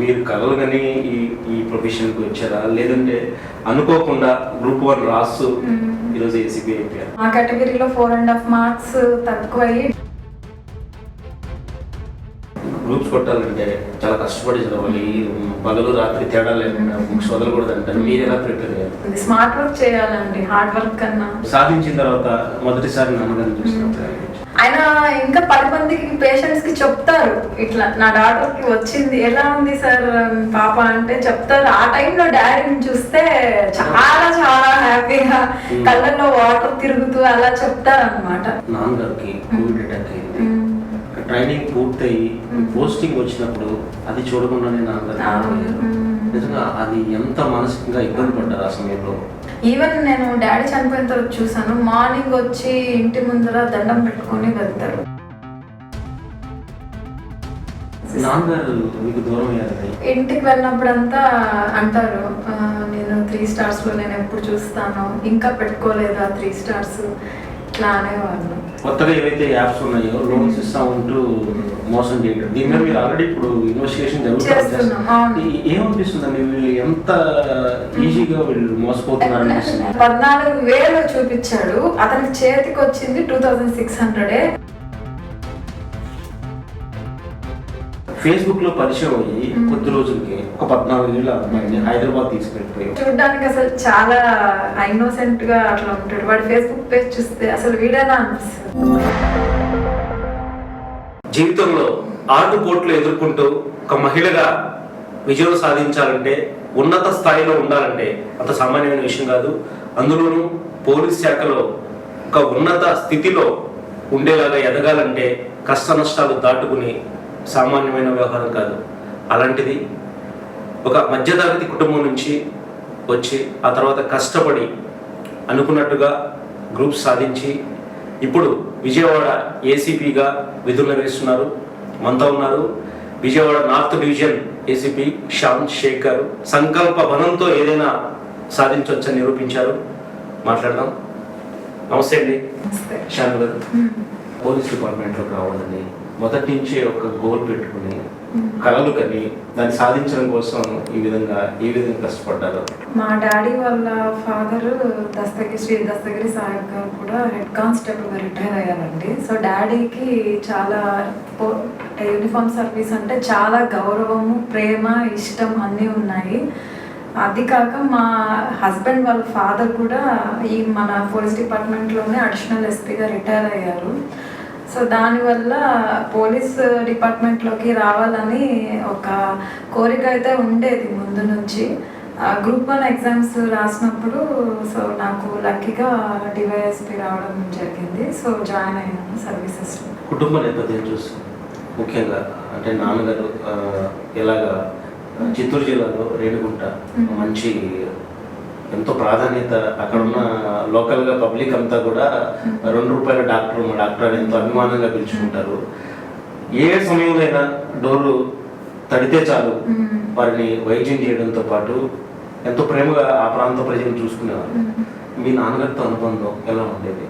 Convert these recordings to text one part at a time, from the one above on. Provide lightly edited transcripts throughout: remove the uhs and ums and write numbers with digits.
మీరు కలలు కానీ ఈ ప్రొఫెషన్కి వచ్చారా, లేదంటే అనుకోకుండా గ్రూప్ 1 రాసు ఈరోజు ఏసీపీ అయిపోయారు? ఆ కేటగిరీలో 4.5 మార్క్స్ తక్కువయ్యి గ్రూప్స్ కొట్టాలంటే చాలా కష్టపడి చదవాలి, పగలు రాత్రి తేడా లేకుండా బుక్స్ వదలకూడదు అంటారు. మీరు ఎలా ప్రిపేర్ అయ్యారు? స్మార్ట్ వర్క్ చేయాలండి, హార్డ్ వర్క్ కన్నా. సాధించిన తర్వాత మొదటిసారి నాన్నగారిని చూసినప్పుడు ఆయన ఇంకా 10 మందికి పేషెంట్స్ కి చెప్తారు, ఇట్లా నా డాక్టర్ కి వచ్చింది, ఎలా ఉంది సార్ పాప అంటే చెప్తారు. ఆ టైంలో డాడీని చూస్తే చాలా చాలా హ్యాపీగా కళ్ళల్లో వాటర్ తిరుగుతూ అలా చెప్తారు అనమాట. నాన్నగారికి కోవిడ్ అటాక్ అయింది, ట్రైనింగ్ పూర్తయి పోస్టింగ్ వచ్చినప్పుడు అది చూడకుండానే నాన్నగారు నిజంగా అది ఎంత మానసికంగా ఇబ్బంది పడ్డారు ఆ సమయంలో? ఈవెన్ నేను డాడీ చనిపోయిన తర్వాత చూసాను, మార్నింగ్ వచ్చి ఇంటి ముందర దండం పెట్టుకొని వెళ్తారు. నాన్నగారు మీకు దూరం అయ్యారు? ఇంటికి వెళ్ళినప్పుడంతా అంటారు, నేను 3 స్టార్స్ లో నేను ఎప్పుడు చూస్తాను, ఇంకా పెట్టుకోలేదా 3 స్టార్స్, ఇట్లా అనేవాళ్ళు. కొత్తగా ఏవైతే యాప్స్ ఉన్నాయో లోన్స్ ఇస్తా ఉంటూ మోసం చేయడం, దీని మీద మీరు ఆల్రెడీ ఇప్పుడు ఇన్వెస్టిగేషన్ జరుగుతుంది. ఏమనిపిస్తుందండి, వీళ్ళు ఎంత ఈజీగా వీళ్ళు మోసపోతున్నారు అనిపిస్తుంది? 14,000 చూపించాడు, అతనికి చేతికి వచ్చింది 2,600. ఫేస్బుక్ లో పరిచయం అయ్యి కొద్ది రోజులకి ఒక 14 ఏళ్ళ అమ్మాయిని హైదరాబాద్ తీసుకెళ్ళిపోయారు. చూడడానికి అసలు చాలా ఇన్నోసెంట్ గా అట్లా ఉంటాడు. వాడి ఫేస్బుక్ పేజ్ చూస్తే అసలు వీడేనా అనిపిస్తుంది. జీవితంలో ఆటుపోట్లు ఎదుర్కొంటూ ఒక మహిళగా విజయం సాధించాలంటే, ఉన్నత స్థాయిలో ఉండాలంటే అంత సామాన్యమైన విషయం కాదు. అందులోనూ పోలీస్ శాఖలో ఒక ఉన్నత స్థితిలో ఉండేలాగా ఎదగాలంటే కష్ట నష్టాలు దాటుకుని సామాన్యమైన వ్యవహారం కాదు. అలాంటిది ఒక మధ్యతరగతి కుటుంబం నుంచి వచ్చి ఆ తర్వాత కష్టపడి అనుకున్నట్టుగా గ్రూప్ సాధించి ఇప్పుడు విజయవాడ ఏసీపీగా విధులు నిర్వహిస్తున్నారు. మనతో ఉన్నారు Vijayawada north division ACP Shyam Shaik గారు. సంకల్ప బలంతో ఏదైనా సాధించవచ్చని నిరూపించారు. మాట్లాడదాం. నమస్తే అండి శ్యామ్ గారు. పోలీస్ డిపార్ట్మెంట్లోకి రావాలని మొదటి నుంచి ఒక గోల్ పెట్టుకుని కలలు కని దాన్ని సాధించడం కోసం ఏ విధంగా కష్టపడ్డారు? మా డాడీ వాళ్ళ ఫాదర్ శ్రీ దస్తగిరి సాహెబ్ గారు కూడా హెడ్ కానిస్టేబుల్ గా రిటైర్ అయ్యారండి. సో డాడీకి చాలా యూనిఫామ్ సర్వీస్ అంటే చాలా గౌరవము, ప్రేమ, ఇష్టం అన్నీ ఉన్నాయి. అది కాక మా హస్బెండ్ వాళ్ళ ఫాదర్ కూడా మన పోలీస్ డిపార్ట్మెంట్లోనే అడిషనల్ ఎస్పీగా రిటైర్ అయ్యారు. సో దానివల్ల పోలీస్ డిపార్ట్మెంట్లోకి రావాలని ఒక కోరిక అయితే ఉండేది ముందు నుంచి. గ్రూప్ 1 ఎగ్జామ్స్ రాసినప్పుడు సో నాకు లక్కీగా డివైఎస్పీ రావడం జరిగింది. సో జాయిన్ అయ్యాను సర్వీసెస్. కుటుంబ నేపథ్యం చూసి ముఖ్యంగా అంటే నాన్నగారు ఎలాగా చిత్తూరు జిల్లాలో రేణుగుంట మంచి ఎంతో ప్రాధాన్యత, అక్కడ ఉన్న లోకల్గా పబ్లిక్ అంతా కూడా ₹2 డాక్టర్ అని ఎంతో అభిమానంగా పిలుచుకుంటారు. ఏ సమయంలో డోరు తడితే చాలు వారిని వైద్యం చేయడంతో పాటు ఎంతో ప్రేమగా ఆ ప్రాంత ప్రజలు చూసుకునేవారు. మీ నాన్నగారితో అనుబంధం ఎలా ఉండేది?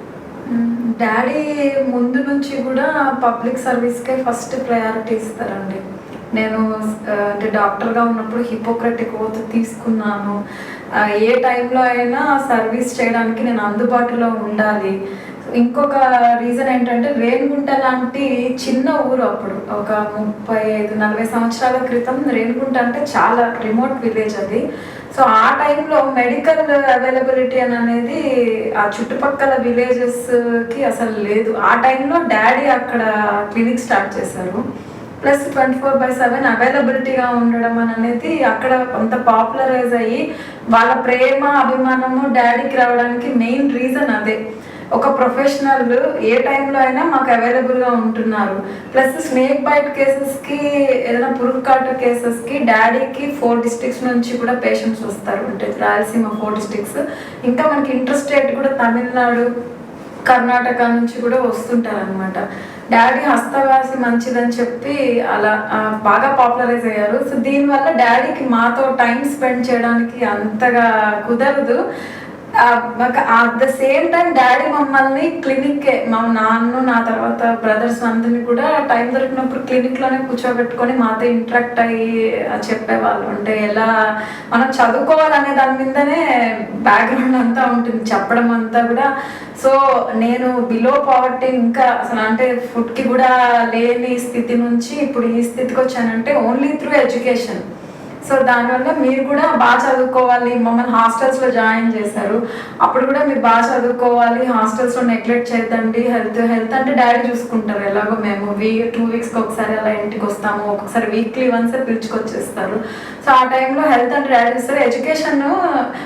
డాడీ ముందు నుంచి కూడా పబ్లిక్ సర్వీస్కే ఫస్ట్ ప్రయారిటీ ఇస్తారండి. నేను అంటే డాక్టర్గా ఉన్నప్పుడు హిపోక్రటిక్ ఓత్ తీసుకున్నాను. ఏ టైంలో అయినా సర్వీస్ చేయడానికి నేను అందుబాటులో ఉండాలి. ఇంకొక రీజన్ ఏంటంటే రేణిగుంట లాంటి చిన్న ఊరు, అప్పుడు ఒక 35-40 సంవత్సరాల క్రితం రేణిగుంట అంటే చాలా రిమోట్ విలేజ్ అది. సో ఆ టైంలో మెడికల్ అవైలబిలిటీ అనేది ఆ చుట్టుపక్కల విలేజెస్కి అసలు లేదు. ఆ టైంలో డాడీ అక్కడ క్లినిక్ స్టార్ట్ చేశారు. ప్లస్ 24/7 అవైలబిలిటీగా ఉండడం అనేది అక్కడ అంత పాపులరైజ్ అయ్యి వాళ్ళ ప్రేమ, అభిమానము డాడీకి రావడానికి మెయిన్ రీజన్ అదే. ఒక ప్రొఫెషనల్ ఏ టైంలో అయినా మాకు అవైలబుల్గా ఉంటున్నారు. ప్లస్ స్నేక్ బైట్ కేసెస్కి, ఏదైనా పురుగు కాటు కేసెస్కి డాడీకి 4 డిస్ట్రిక్ట్స్ నుంచి కూడా పేషెంట్స్ వస్తారు. అంటే రాయలసీమ 4 డిస్ట్రిక్ట్స్, ఇంకా మనకి ఇంటర్ స్టేట్ కూడా తమిళనాడు, కర్ణాటక నుంచి కూడా వస్తుంటారు అనమాట. డాడీ హస్తవాసి మంచిదని చెప్పి అలా బాగా పాపులరైజ్ అయ్యారు. సో దీనివల్ల డాడీకి మాతో టైం స్పెండ్ చేయడానికి అంతగా కుదరదు. At the same time daddy మమ్మల్ని క్లినిక్, మా నాన్న నా తర్వాత బ్రదర్స్ అందరినీ కూడా టైం దొరికినప్పుడు క్లినిక్లోనే కూర్చోబెట్టుకొని మాతో ఇంటరాక్ట్ అయ్యి చెప్పేవాళ్ళు. అంటే ఎలా మనం చదువుకోవాలనే దాని మీదనే బ్యాక్గ్రౌండ్ అంతా ఉంటుంది, చెప్పడం అంతా కూడా. సో నేను బిలో పావర్టీ, ఇంకా అసలు అంటే ఫుడ్కి కూడా లేని స్థితి నుంచి ఇప్పుడు ఈ స్థితికి వచ్చానంటే ఓన్లీ త్రూ ఎడ్యుకేషన్. సో దానివల్ల మీరు కూడా బాగా చదువుకోవాలి, మమ్మల్ని హాస్టల్స్లో జాయిన్ చేశారు. అప్పుడు కూడా మీరు బాగా చదువుకోవాలి, హాస్టల్స్లో నెగ్లెక్ట్ చేయదండి, హెల్త్ అంటే డాడీ చూసుకుంటారు. ఎలాగో మేము 2 వీక్స్కి ఒకసారి అలా ఇంటికి వస్తాము, ఒక్కొక్కసారి వీక్లీ వన్స్ పిలుచుకొచ్చేస్తారు. సో ఆ టైంలో హెల్త్ అంటే డాడీ చూస్తారు. ఎడ్యుకేషన్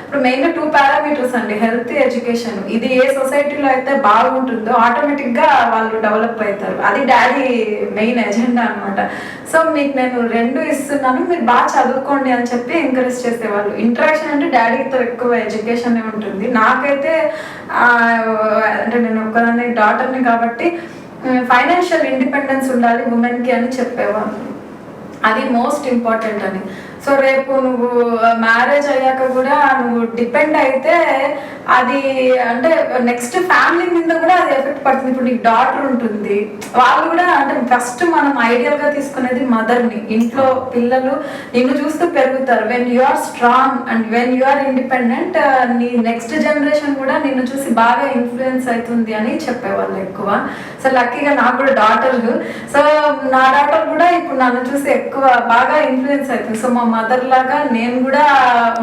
ఇప్పుడు మెయిన్గా 2 పారామీటర్స్ అండి, హెల్త్, ఎడ్యుకేషన్. ఇది ఏ సొసైటీలో అయితే బాగుంటుందో ఆటోమేటిక్గా వాళ్ళు డెవలప్ అవుతారు. అది డాడీ మెయిన్ ఎజెండా అనమాట. సో మీకు నేను 2 ఇస్తున్నాను, మీరు బాగా చదువుకోండి అని చెప్పి ఎంకరేజ్ చేసేవాళ్ళు. ఇంటరాక్షన్ అంటే డాడీతో ఎక్కువ ఎడ్యుకేషన్ ఉంటుంది. నాకైతే అంటే నేను ఒక్కదాన్ని డాటర్ని కాబట్టి ఫైనాన్షియల్ ఇండిపెండెన్స్ ఉండాలి ఉమెన్కి అని చెప్పేవాళ్ళు. అది మోస్ట్ ఇంపార్టెంట్ అని. సో రేపు నువ్వు మ్యారేజ్ అయ్యాక కూడా నువ్వు డిపెండ్ అయితే అది అంటే నెక్స్ట్ ఫ్యామిలీ మీద కూడా అది ఎఫెక్ట్ పడుతుంది. ఇప్పుడు నీకు డాటర్ ఉంటుంది, వాళ్ళు కూడా అంటే ఫస్ట్ మనం ఐడియల్గా తీసుకునేది మదర్ని. ఇంట్లో పిల్లలు నిన్ను చూస్తూ పెరుగుతారు. When you are strong and when you are independent, నీ నెక్స్ట్ జనరేషన్ కూడా నిన్ను చూసి బాగా ఇన్ఫ్లుయెన్స్ అవుతుంది అని చెప్పేవాళ్ళు ఎక్కువ. సో లక్కీగా నాకు కూడా డాటర్, సో నా డాటర్ కూడా ఇప్పుడు నన్ను చూసి ఎక్కువ బాగా ఇన్ఫ్లుయెన్స్ అవుతుంది. సో మా మదర్ లాగా నేను కూడా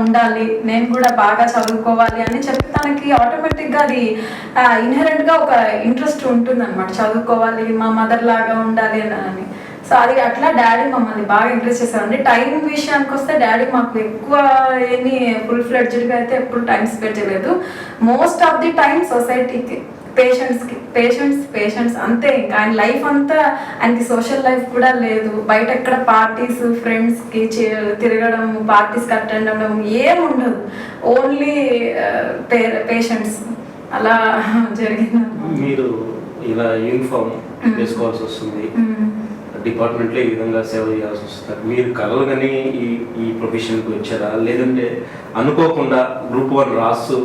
ఉండాలి, నేను కూడా బాగా చదువుకోవాలి అని చెప్పి తనకి ఆటోమేటిక్గా అది ఇన్హెరెంట్గా ఒక ఇంట్రెస్ట్ ఉంటుంది అనమాట. చదువుకోవాలి, మా మదర్ లాగా ఉండాలి అని. సో అది అట్లా డాడీ మమ్మల్ని బాగా ఎంకరేజ్ చేశారండి. టైం విషయానికి వస్తే డాడీ మాకు ఎక్కువ ఏమి ఫుల్ ఫ్లెడ్జ్డ్గా అయితే ఎప్పుడు టైం స్పెండ్ చేయలేదు. మోస్ట్ ఆఫ్ ది టైం సొసైటీకి, పేషెంట్స్ అంతే. ఇంకా ఆయన లైఫ్ అంతా, ఆయనకి సోషల్ లైఫ్ కూడా లేదు. బయట ఎక్కడ పార్టీస్, ఫ్రెండ్స్కి తిరగడం, పార్టీస్కి అటెండ్ అవ్వడం ఏమి ఉండదు. ఓన్లీ పేషెంట్స్ అలా జరిగింది. మీరు ఇలా యూనిఫామ్ వేసుకోవాల్సి వస్తుంది, డిపార్ట్మెంట్లో ఈ విధంగా సేవ చేయాల్సి వస్తుంది. మీరు కలలుగానే ఈ ప్రొఫెషన్కి వచ్చారా, లేదంటే అనుకోకుండా గ్రూప్ 1 రాసు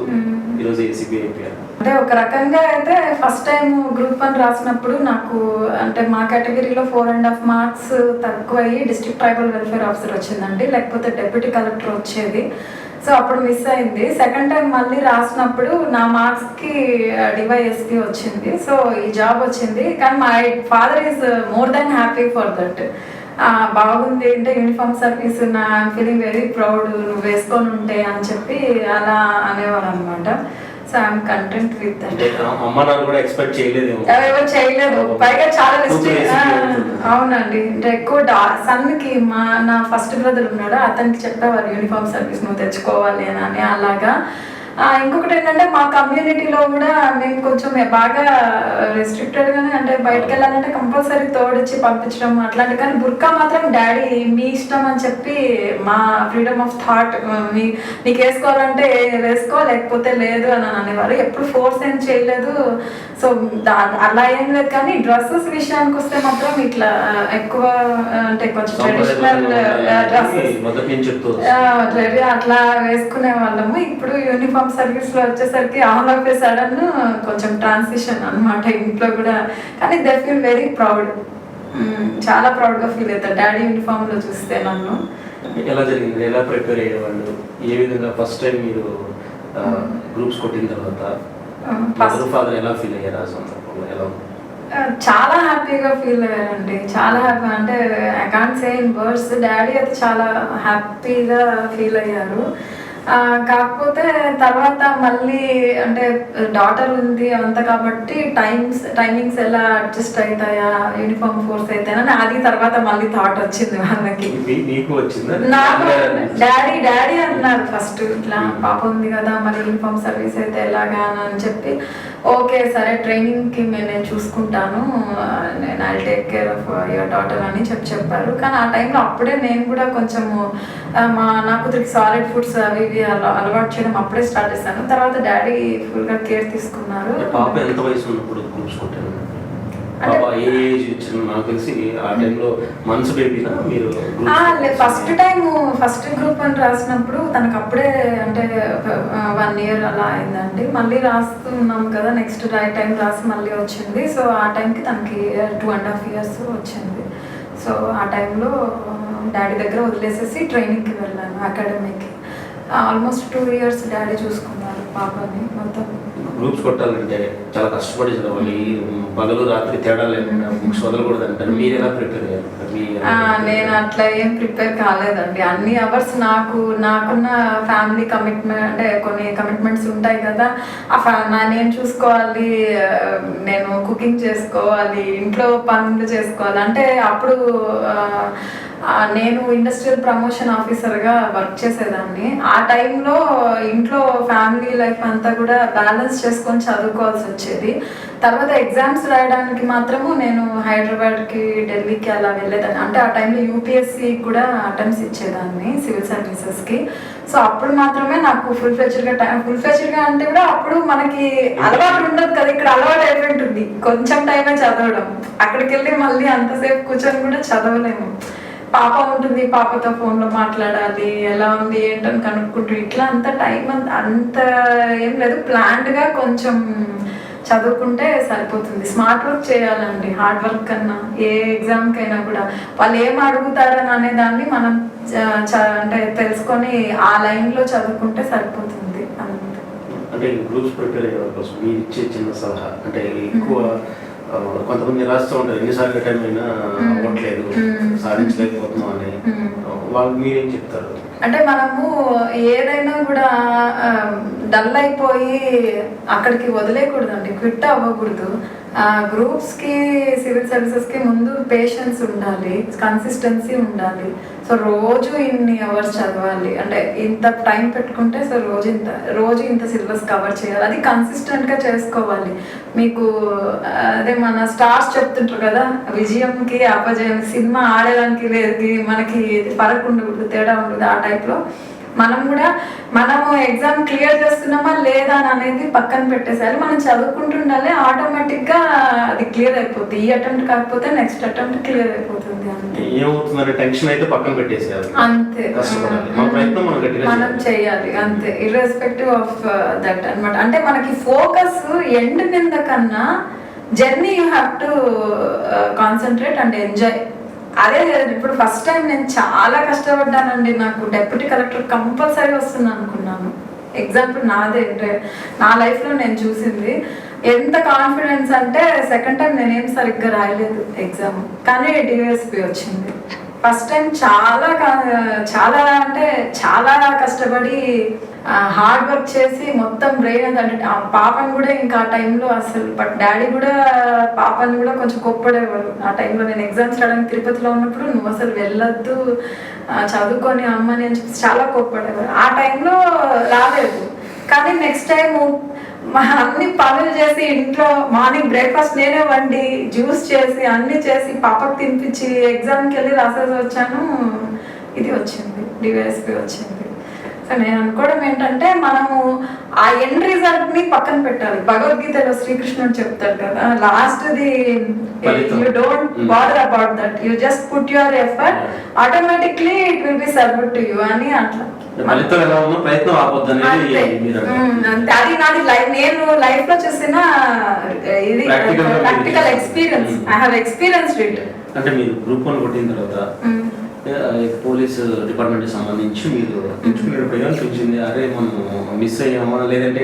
ఈరోజు ఏసీబీ అయిపోయారు? అంటే ఒక రకంగా అయితే ఫస్ట్ టైం గ్రూప్ 1 రాసినప్పుడు నాకు అంటే మా కేటగిరీలో 4.5 మార్క్స్ తక్కువ అయ్యి డిస్ట్రిక్ట్ ట్రైబల్ వెల్ఫేర్ ఆఫీసర్ వచ్చిందండి, లేకపోతే డెప్యూటీ కలెక్టర్ వచ్చేది. సో అప్పుడు మిస్ అయింది. సెకండ్ టైం మళ్ళీ రాసినప్పుడు నా మార్క్స్కి డివైఎస్పీ వచ్చింది. సో ఈ జాబ్ వచ్చింది. కానీ my father is more than happy for that. బాగుంది అంటే యూనిఫామ్ సర్వీస్, నా ఫీలింగ్ వెరీ ప్రౌడ్, నువ్వు వేసుకొని ఉంటే అని చెప్పి అలా అనేవారు అనమాట. So I'm content with that. అమ్మ నాన్న కూడా ఎక్స్పెక్ట్ చేయలేదు, ఎవరు చేయలేదు. పైగా చాలా అవునండి. అంటే ఎక్కువ సన్కి నా ఫస్ట్ బ్రదర్ ఉన్నాడు, అతనికి చెప్పేవారు యూనిఫామ్ సర్వీస్ నువ్వు తెచ్చుకోవాలి అని అలాగా. ఇంకొకటి ఏంటంటే మా కమ్యూనిటీలో కూడా మేము కొంచెం బాగా రెస్ట్రిక్టెడ్గానే, అంటే బయటకు వెళ్ళాలంటే కంపల్సరీ తోడిచ్చి పంపించడం అట్లాంటి. కానీ బుర్కా మాత్రం డాడీ మీ ఇష్టం అని చెప్పి, మా ఫ్రీడమ్ ఆఫ్ థాట్, నీకు వేసుకోవాలంటే వేసుకో, లేకపోతే లేదు అని అనేవారు. ఎప్పుడు ఫోర్స్ ఏం చేయలేదు. సో అలా ఏం లేదు. కానీ డ్రెస్సెస్ విషయానికి వస్తే మాత్రం ఇట్లా ఎక్కువ అంటే కొంచెం ట్రెడిషనల్ డ్రెస్సెస్ అట్లా వేసుకునే వాళ్ళము. ఇప్పుడు యూనిఫామ్ సర్వీస్ లో వచ్చేసరికి ఆల్ ఆఫ్ ఏ సడన్ కొంచెం ట్రాన్సిషన్ అన్నమాట ఇంట్లో కూడా. కానీ దే ఫీల్ వెరీ ప్రౌడ్, చాలా ప్రౌడ్ గా ఫీల్ అవుతారు డాడీ యూనిఫామ్ లో చూస్తే నన్ను. ఎలా జరిగింది, ఎలా ప్రిపేర్ అయ్యేవాళ్ళు, ఏ విధంగా ఫస్ట్ టైం మీరు గ్రూప్స్ కొట్టిన తర్వాత ఫాదర్ ఎలా ఫీల్ అయ్యారు ఆ సందర్భంలో? ఎలా చాలా హ్యాపీగా ఫీల్ అయ్యారండి, చాలా హ్యాపీ. అంటే I can't say in words. Daddy అయితే చాలా హ్యాపీగా ఫీల్ అయ్యారు. కాకపోతే తర్వాత మళ్ళీ అంటే డాటర్ ఉంది అంత కాబట్టి టైమింగ్స్ ఎలా అడ్జస్ట్ అవుతాయా, యూనిఫామ్ ఫోర్స్ అవుతాయని అది తర్వాత మళ్ళీ థాట్ వచ్చింది వాళ్ళకి. నాకు డాడీ అన్నారు ఫస్ట్, ఇట్లా పాప ఉంది కదా మరి యూనిఫామ్ సర్వీస్ అయితే ఎలాగా అని చెప్పి, ఓకే సరే ట్రైనింగ్కి నేను చూసుకుంటాను, నేను I take care of your daughter అని చెప్పారు. కానీ ఆ టైంలో అప్పుడే నేను కూడా కొంచెము నా కూతురికి సాలిడ్ ఫుడ్స్ అవి అలవాటు చేయడం అప్పుడే స్టార్ట్ చేశాను. తర్వాత డాడీ ఫుల్గా కేర్ తీసుకున్నారు. అంటే పాప ఏ ఏజ్ ఇచ్చిన నాకు తెలిసి ఆ టైంలో మంత్స్ బేబీనా మీరు ఫస్ట్ గ్రూప్ అని రాసినప్పుడు తనకు అప్పుడే అంటే 1 year అలా అయిందండి. మళ్ళీ రాస్తున్నాం కదా, నెక్స్ట్ టైం రాసి మళ్ళీ వచ్చింది. సో ఆ టైంకి తనకి 2.5 years వచ్చింది. సో ఆ టైంలో డాడీ దగ్గర వదిలేసేసి ట్రైనింగ్కి వెళ్ళాను అకాడమీకి. ఆల్మోస్ట్ 2 years డాడీ చూసుకున్నారు పాపని మొత్తం. గ్రూప్స్ కొట్టాలంటే చాలా కష్టపడి చదవాలి, పగలు రాత్రి తేడా లేకుండా బుక్స్ వదలకూడదు అంటారు. మీరు ఎలా ప్రిపేర్ అయ్యారు? నేను అట్లా ఏం ప్రిపేర్ కాలేదండి. అన్ని అవర్స్ నాకున్న ఫ్యామిలీ కమిట్మెంట్ అంటే కొన్ని కమిట్మెంట్స్ ఉంటాయి కదా, నేను చూసుకోవాలి, నేను కుకింగ్ చేసుకోవాలి, ఇంట్లో పనులు చేసుకోవాలి. అంటే అప్పుడు నేను ఇండస్ట్రియల్ ప్రమోషన్ ఆఫీసర్గా వర్క్ చేసేదాన్ని. ఆ టైంలో ఇంట్లో ఫ్యామిలీ లైఫ్ అంతా కూడా బ్యాలెన్స్ చేసుకొని చదువుకోవాల్సి వచ్చేది. తర్వాత ఎగ్జామ్స్ రాయడానికి మాత్రము నేను హైదరాబాద్కి, ఢిల్లీకి అలా వెళ్ళేదాన్ని. అంటే ఆ టైంలో యూపీఎస్సి కూడా అటెంప్ట్స్ ఇచ్చేదాన్ని సివిల్ సర్వీసెస్కి. సో అప్పుడు మాత్రమే నాకు ఫుల్ ఫ్లెడ్జ్డ్గా అంటే కూడా అప్పుడు మనకి అలవాటు ఉండదు కదా, ఇక్కడ అలవాటు అయిపోయింటుంది కొంచెం టైమే చదవడం. అక్కడికి వెళ్ళి మళ్ళీ అంతసేపు కూర్చొని కూడా చదవలేము. పాప ఉంటుంది, పాపతో ఫోన్లో మాట్లాడాలి, ఎలా ఉంది ఏంటని కనుక్కుంటూ ఇట్లా అంత టైం అంత ఏం లేదు. ప్లాన్డ్గా కొంచెం చదువుకుంటే సరిపోతుంది. స్మార్ట్ వర్క్ చేయాలండి, హార్డ్ వర్క్ కన్నా. ఏ ఎగ్జామ్కైనా కూడా వాళ్ళు ఏం అడుగుతారని అనే దాన్ని మనం అంటే తెలుసుకొని ఆ లైన్లో చదువుకుంటే సరిపోతుంది. అంటే గ్రూప్స్ ప్రిపేర్ అయ్యే కోసం మీరు ఇచ్చే చిన్న సలహా అంటే ఎక్కువ కొంతమంది రాస్తూ ఉంటారు, ఎన్నిసార్లు టైం అయినా అవ్వట్లేదు, సాధించలేకపోతున్నాం అని, వాళ్ళు మీరేం చెప్తారు? అంటే మనము ఏదైనా కూడా డల్ అయిపోయి అక్కడికి వదిలేయకూడదండి, క్విట్ అవ్వకూడదు. గ్రూప్స్కి, సివిల్ సర్వీసెస్కి ముందు పేషెన్స్ ఉండాలి, కన్సిస్టెన్సీ ఉండాలి. సో రోజు ఇన్ని అవర్స్ చదవాలి, అంటే ఇంత టైం పెట్టుకుంటే సో రోజు ఇంత సిలబస్ కవర్ చేయాలి. అది కన్సిస్టెంట్గా చేసుకోవాలి. మీకు అదే మన స్టార్స్ చెప్తుంటారు కదా, విజయంకి అపజయం, సినిమా ఆడడానికి లేదు మనకి ఫరక్ ఉండకూడదు, తేడా ఉండదు. ఆ టైప్లో మనము ఎగ్జామ్ క్లియర్ చేస్తున్నామా లేదా అని అనేది పక్కన పెట్టేసారి మనం చదువుకుంటుండాలి. ఆటోమేటిక్గా అది క్లియర్ అయిపోతుంది. ఈ అటెంప్ట్ కాకపోతే నెక్స్ట్ అటెంప్ట్ క్లియర్ అయిపోతుంది. ఏమవుతుందంటే టెన్షన్ అయితే పక్కన పెట్టేసేయాలి, అంతే. మనం చేయాలి అంతే, ఇర్రెస్పెక్టివ్ ఆఫ్ దట్ అన్నమాట. అంటే మనకి ఫోకస్ ఎండ్ మీద కన్నా journey you have to concentrate and enjoy. అదే ఇప్పుడు ఫస్ట్ టైం నేను చాలా కష్టపడ్డానండి. నాకు డెప్యూటీ కలెక్టర్ కంపల్సరీ వస్తుంది అనుకున్నాను. ఎగ్జాంపుల్ నా లైఫ్లో నేను చూసింది. ఎంత కాన్ఫిడెన్స్ అంటే సెకండ్ టైం నేనేం సరిగ్గా రాయలేదు ఎగ్జామ్, కానీ డిఎస్పి వచ్చింది. ఫస్ట్ టైం చాలా అంటే చాలా కష్టపడి హార్డ్ వర్క్ చేసి మొత్తం బ్రెయిన్ అంటే పాపని కూడా ఇంకా ఆ టైంలో అసలు డాడీ కూడా పాపని కూడా కొంచెం కోప్పడేవారు. ఆ టైంలో నేను ఎగ్జామ్స్ రాయడానికి తిరుపతిలో ఉన్నప్పుడు నువ్వు అసలు వెళ్ళొద్దు, చదువుకొని అమ్మని అని చెప్పి చాలా కోప్పడేవారు. ఆ టైంలో రాలేదు. కానీ నెక్స్ట్ టైము అన్ని పనులు చేసి ఇంట్లో మార్నింగ్ బ్రేక్ఫాస్ట్ నేనే వండి జ్యూస్ చేసి అన్ని చేసి పాపకు తినిపించి ఎగ్జామ్కి వెళ్ళి రాసేసి వచ్చాను. ఇది వచ్చింది, డివైఎస్పి వచ్చింది. సో నేను అనుకోవడం ఏంటంటే మనము ఆ ఎండ్ రిజల్ట్ ని పక్కన పెట్టాలి. భగవద్గీతలో శ్రీకృష్ణుడు చెప్తాడు కదా, లాస్ట్ది you don't bother about that, you just put your effort, automatically it will be served to you అని. అట్లా అంతే. అది నాది నేను లైఫ్ లో చూసిన ఇది practical experience. I have experienced it. అంటే మీరు గ్రూప్ 1 కొట్టిన తర్వాత పోలీస్ డిపార్ట్మెంట్కి సంబంధించి మీరు తెచ్చుకునేటప్పుడు ఏమనిపించింది? అరే మనం మిస్ అయ్యామా, లేదంటే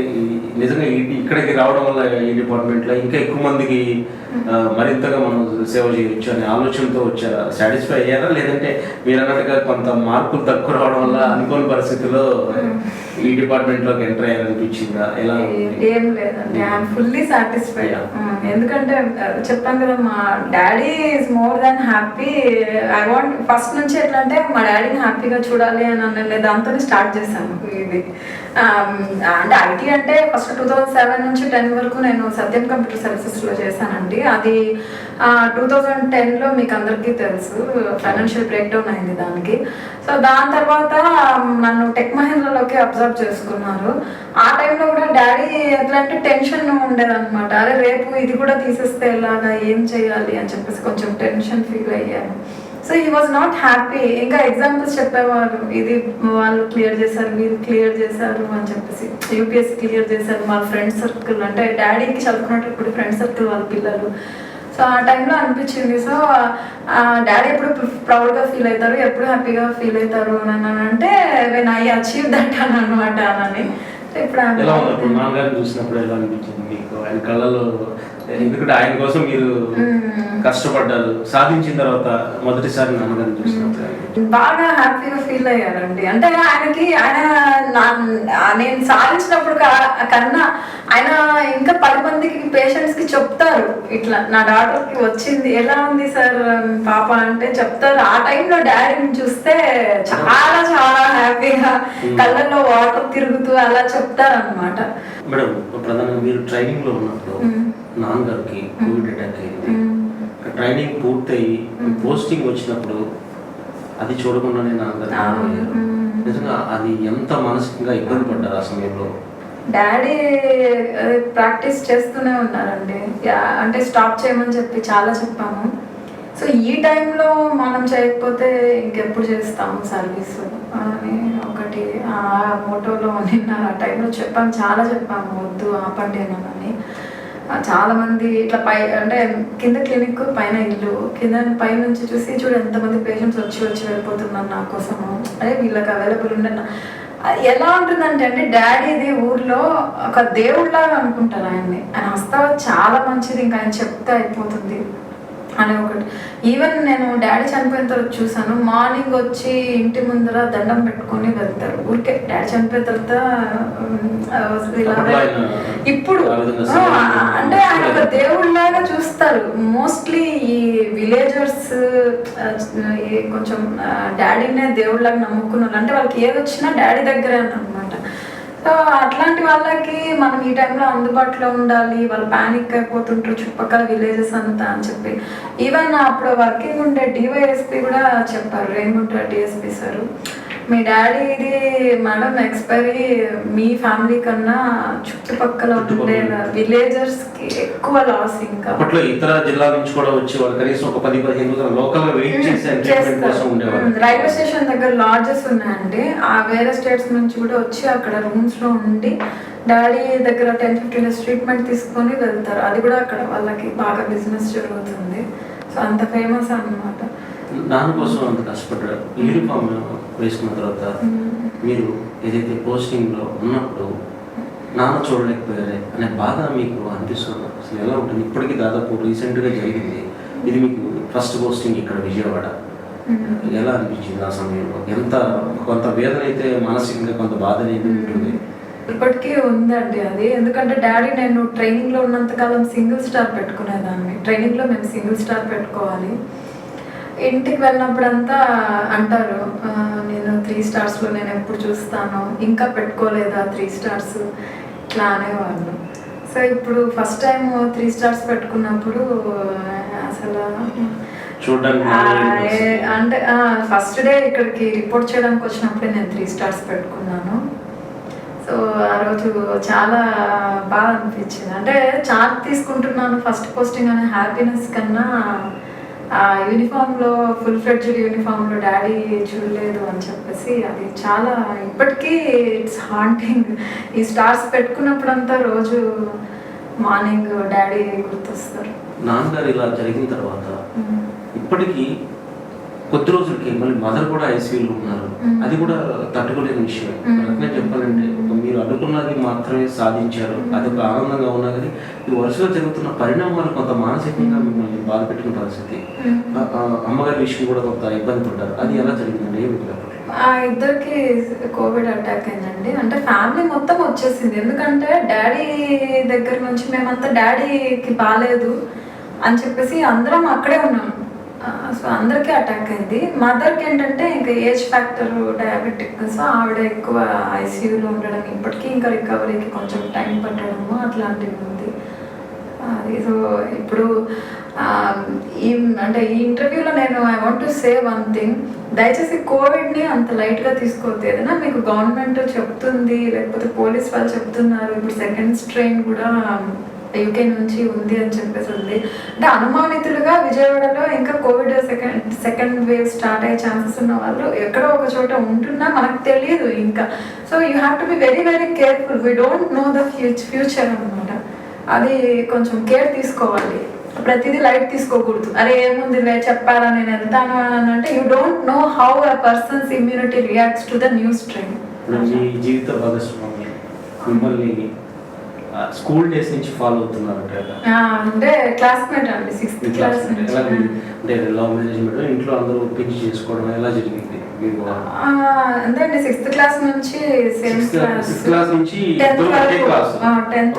నిజంగా ఇక్కడికి రావడం వల్ల ఈ డిపార్ట్మెంట్లో ఇంకా ఎక్కువ మందికి మరింతగా మనం సేవ చేయొచ్చు అనే ఆలోచనతో వచ్చారా? సాటిస్ఫై అయ్యారా? లేదంటే మీరు అన్నట్టుగా కొంత మార్కులు తక్కువ రావడం వల్ల అనుకోని పరిస్థితుల్లో ఈ డిపార్ట్మెంట్లోకి ఎంటర్ అయ్యారనిపించిందా? ఎలా? ఏం లేదండి, ఐఎమ్ ఫుల్లీ సాటిస్ఫైడ్. ఎందుకంటే చెప్పాను కదా, మా daddy is more than happy. I want first నుంచి నుంచి ఎట్లా అంటే మా డాడీని హ్యాపీగా చూడాలి అని అనే దాంతోనే స్టార్ట్ చేశాను ఇది. అంటే ఐటీ అంటే ఫస్ట్ 2007 నుంచి 10 వరకు నేను సత్యం కంప్యూటర్ సర్వీసెస్లో చేశానండి. అది 2010లో మీకు అందరికీ తెలుసు ఫైనాన్షియల్ బ్రేక్ డౌన్ అయింది దానికి. సో దాని తర్వాత నన్ను టెక్ మహేంద్రలోకి అబ్జర్వ్ చేసుకున్నారు. ఆ టైంలో కూడా డాడీ ఎట్లా అంటే టెన్షన్ ఉండేదన్నమాట. అరే రేపు ఇది కూడా తీసేస్తే ఎలాగా, ఏం చేయాలి అని చెప్పేసి కొంచెం టెన్షన్ ఫీల్ అయ్యాను. So he was not happy. ఇంకా ఎగ్జాంపుల్స్ చెప్పేవారు, ఇది వాళ్ళు క్లియర్ చేశారు, వీళ్ళు క్లియర్ చేశారు అని చెప్పేసి. యూపీఎస్సీ క్లియర్ చేశారు, వాళ్ళ ఫ్రెండ్ సర్కిల్ అంటే డాడీకి చదువుకున్నప్పుడు ఫ్రెండ్ సర్కిల్ వాళ్ళ పిల్లలు. సో ఆ టైంలో అనిపించింది. సో డాడీ ఎప్పుడు ప్రౌడ్గా ఫీల్ అవుతారు, ఎప్పుడు హ్యాపీగా ఫీల్ అవుతారు అని అంటే వెన్ ఐ అచీవ్ దట్ అని అనమాట అని. ఇప్పుడు నాన్నగారిని చూసినప్పుడు ఎలా అనిపించింది మీకు? ఆయన కళ్ళలో, ఎందుకంటే ఆయన కోసం మీరు కష్టపడ్డారు, సాధించిన తర్వాత మొదటిసారి నాన్నగారిని చూసినప్పుడు బాగా హ్యాపీగా ఫీల్ అయ్యారండి. అంటే నేను సాధించినప్పుడు కన్నా ఆయన ఇంకా 10 మందికి పేషెంట్స్ కి చెప్తారు, ఇట్లా నా డాక్టర్ కి వచ్చింది, ఎలా ఉంది సార్ పాప అంటే చెప్తారు. ఆ టైంలో డాడీని చూస్తే చాలా చాలా హ్యాపీగా కళ్ళల్లో వాటర్ తిరుగుతూ అలా చెప్తారు అనమాట. మేడం, ప్రధానంగా మీరు ట్రైనింగ్ లో ఉన్నప్పుడు నాన్నగారికి కోవిడ్ అటాక్ అయింది. ట్రైనింగ్ పూర్తయి పోస్టింగ్ వచ్చినప్పుడు అది చూడకుండానే నాన్నగారు నిజంగా అది ఎంత మానసికంగా ఇబ్బంది పడ్డారు ఆ సమయంలో? డాడీ ప్రాక్టీస్ చేస్తూనే ఉన్నారండి. అంటే స్టాప్ చేయమని చెప్పి చాలా చెప్పాము. సో ఈ టైంలో మనం చేయకపోతే ఇంకెప్పుడు చేస్తాము సర్వీసు అని ఒకటి ఆ మోటోలో నిన్న ఆ టైంలో చెప్పాము, చాలా చెప్పాము, వద్దు ఆపండి అని. చాలామంది ఇట్లా అంటే కింద క్లినిక్ పైన ఇల్లు, కింద పై నుంచి చూసి చూడు ఎంతమంది పేషెంట్స్ వచ్చి వెళ్ళిపోతున్నారు నా కోసము, అదే వీళ్ళకి అవైలబుల్ ఉండే. ఎలా ఉంటుందంటే అండి, డాడీది ఊర్లో ఒక దేవుళ్ళలాగా అనుకుంటారు ఆయన్ని. ఆయన వస్తావా చాలా మంచిది, ఇంకా ఆయన చెప్తే అయిపోతుంది అని ఒకటి. ఈవెన్ నేను డాడీ చనిపోయిన తర్వాత చూసాను, మార్నింగ్ వచ్చి ఇంటి ముందర దండం పెట్టుకొని వెళ్తారు ఊరికే. డాడీ చనిపోయిన తర్వాత ఇప్పుడు అంటే ఆయన ఒక దేవుళ్ళలాగా చూస్తారు. మోస్ట్లీ ఈ విలేజర్స్ కొంచెం డాడీనే దేవుళ్ళలాగా నమ్ముకున్నారు. అంటే వాళ్ళకి ఏది వచ్చినా డాడీ దగ్గరే అనమాట. సో అట్లాంటి వాళ్ళకి మనం ఈ టైంలో అందుబాటులో ఉండాలి, వాళ్ళు ప్యానిక్ అయిపోతుంటారు చుట్టుపక్కల విలేజెస్ అంతా అని చెప్పి. ఈవెన్ అప్పుడు వర్కింగ్ ఉండే డివైఎస్పీ కూడా చెప్పారు, రేణుగుంట డిఎస్పీ సార్, మీ డాడీ ఇది మేడం ఎక్స్పైరీ మీ ఫ్యామిలీ కన్నా చుట్టుపక్కల ఉండే విలేజర్స్ కి ఎక్కువ లాస్. ఇంకా అప్పట్లో ఇతర జిల్లాల నుంచి కూడా వచ్చి వాళ్ళు కనీసం ఒక 10-15 రోజులు లోకల్ గా వెయిట్ చేస్తారు. రైల్వే స్టేషన్ దగ్గర లాడ్జెస్ ఉన్నాయండి, ఆ వేరే స్టేట్స్ నుంచి కూడా వచ్చి అక్కడ రూమ్స్ లో ఉండి డాడీ దగ్గర 10-15 డేస్ ట్రీట్మెంట్ తీసుకొని వెళ్తారు. అది కూడా అక్కడ వాళ్ళకి బాగా బిజినెస్ జరుగుతుంది. సో అంత ఫేమస్ అన్నమాట. నాన్న కోసం అంత కష్టపడ్డారు. యూనిఫామ్ వేసుకున్న తర్వాత మీరు ఏదైతే పోస్టింగ్ లో ఉన్నప్పుడు నాన్న చూడలేకపోయారే అనే బాధ మీకు అనిపిస్తుంది? అసలు ఎలా ఉంటుంది? ఇప్పటికీ దాదాపు రీసెంట్ గా జరిగింది ఇది, మీకు ఫస్ట్ పోస్టింగ్ ఇక్కడ విజయవాడ. ఎలా అనిపించింది ఆ సమయంలో? ఎంత కొంత వేదన అయితే మానసికంగా కొంత బాధ అనేది ఉంటుంది. ఇప్పటికీ ఉందండి అది. ఎందుకంటే డాడీ నేను ట్రైనింగ్ లో ఉన్నంతకాలం సింగిల్ స్టార్ పెట్టుకునేదాన్ని. ట్రైనింగ్ లో మేము సింగిల్ స్టార్ పెట్టుకోవాలి. ఇంటికి వెళ్ళినప్పుడంతా అంటారు, నేను 3 స్టార్స్లో నేను ఎప్పుడు చూస్తాను, ఇంకా పెట్టుకోలేదా 3 స్టార్స్ ఇట్లా అనేవాళ్ళు. సో ఇప్పుడు ఫస్ట్ టైం 3 స్టార్స్ పెట్టుకున్నప్పుడు అసలు అంటే ఫస్ట్ డే ఇక్కడికి రిపోర్ట్ చేయడానికి వచ్చినప్పుడే నేను 3 స్టార్స్ పెట్టుకున్నాను. సో ఆ రోజు చాలా బాగా అనిపించింది. అంటే చార్ట్ తీసుకుంటున్నాను ఫస్ట్ పోస్టింగ్ అనే హ్యాపీనెస్ కన్నా ఆ యూనిఫామ్లో ఫుల్ ఫ్లెడ్జ్డ్ యూనిఫామ్లో డాడీ చూడలేదు అని చెప్పేసి అది చాలా ఇప్పటికీ ఇట్స్ హాంటింగ్. ఈ స్టార్స్ పెట్టుకున్నప్పుడంతా రోజు మార్నింగ్ డాడీ గుర్తొస్తారు. నాన్నగారు ఇలా జరిగిన తర్వాత ఇప్పటికీ కొద్ది రోజులకి మళ్ళీ మదర్ కూడా ఐసీయూలో ఉన్నారు. అది కూడా తట్టుకోలేని విషయం. రకంగా చెప్పాలంటే మీరు అనుకున్నది మాత్రమే సాధించారు, అది ఒక ఆనందంగా ఉన్నా కానీ ఈ వరుసగా జరుగుతున్న పరిణామాలు కొంత మానసికంగా మిమ్మల్ని బాధ పెట్టిన పరిస్థితి. అమ్మగారి విషయం కూడా కొంత ఇబ్బంది పడ్డారు. అది ఎలా జరిగిందండి? ఆ ఇద్దరికి కోవిడ్ అటాక్ అయిందండి. అంటే ఫ్యామిలీ మొత్తం వచ్చేసింది. ఎందుకంటే డాడీ దగ్గర నుంచి మేమంతా డాడీకి బాగాలేదు అని చెప్పేసి అందరం అక్కడే ఉన్నాం. సో అందరికీ అటాక్ అయింది. మదర్కి ఏంటంటే ఇంకా ఏజ్ ఫ్యాక్టర్, డయాబెటిక్, సో ఆవిడ ఎక్కువ ఐసీయూలో ఉండడం, ఇప్పటికీ ఇంకా రికవరీకి కొంచెం టైం పట్టడము అట్లాంటివి ఉంది. అది సో ఇప్పుడు అంటే ఈ ఇంటర్వ్యూలో నేను I want to say one thing, దయచేసి కోవిడ్ని అంత లైట్గా తీసుకోవద్దు. ఏదైనా మీకు గవర్నమెంట్ చెప్తుంది, లేకపోతే పోలీస్ వాళ్ళు చెప్తున్నారు, ఇప్పుడు సెకండ్ స్ట్రెయిన్ కూడా యూకే నుంచి ఉంది అని చెప్పేసి ఉంది. అంటే అనుమానితులుగా విజయవాడలో ఇంకా కోవిడ్ సెకండ్ వేవ్ స్టార్ట్ అయ్యే ఛాన్సెస్ ఉన్న వాళ్ళు ఎక్కడో ఒక చోట ఉంటున్నా మనకు తెలియదు ఇంకా. So you have to be very very careful. We don't know the future అనమాట. అది కొంచెం కేర్ తీసుకోవాలి. ప్రతిదీ లైట్ తీసుకోకూడదు. అరే ఏముందిలే చెప్పారా నేను వెళ్తాను అని అంటే you don't know how a person's immunity reacts to the new strain. మీ జీవిత భాగస్వామి మిమ్మల్ని స్కూల్ డేస్ నుంచి ఫాలో అవుతున్నారు అంటే క్లాస్మేట్ అండి, 6th క్లాస్ నుంచి. అంటే లవ్ మ్యారేజ్ ఇంట్లో అందరూ ఒప్పించి చేసుకోవడం ఎలా జరిగింది? అంతే అండి, 6th క్లాస్ నుంచి సేమ్ క్లాస్ నుంచి 10th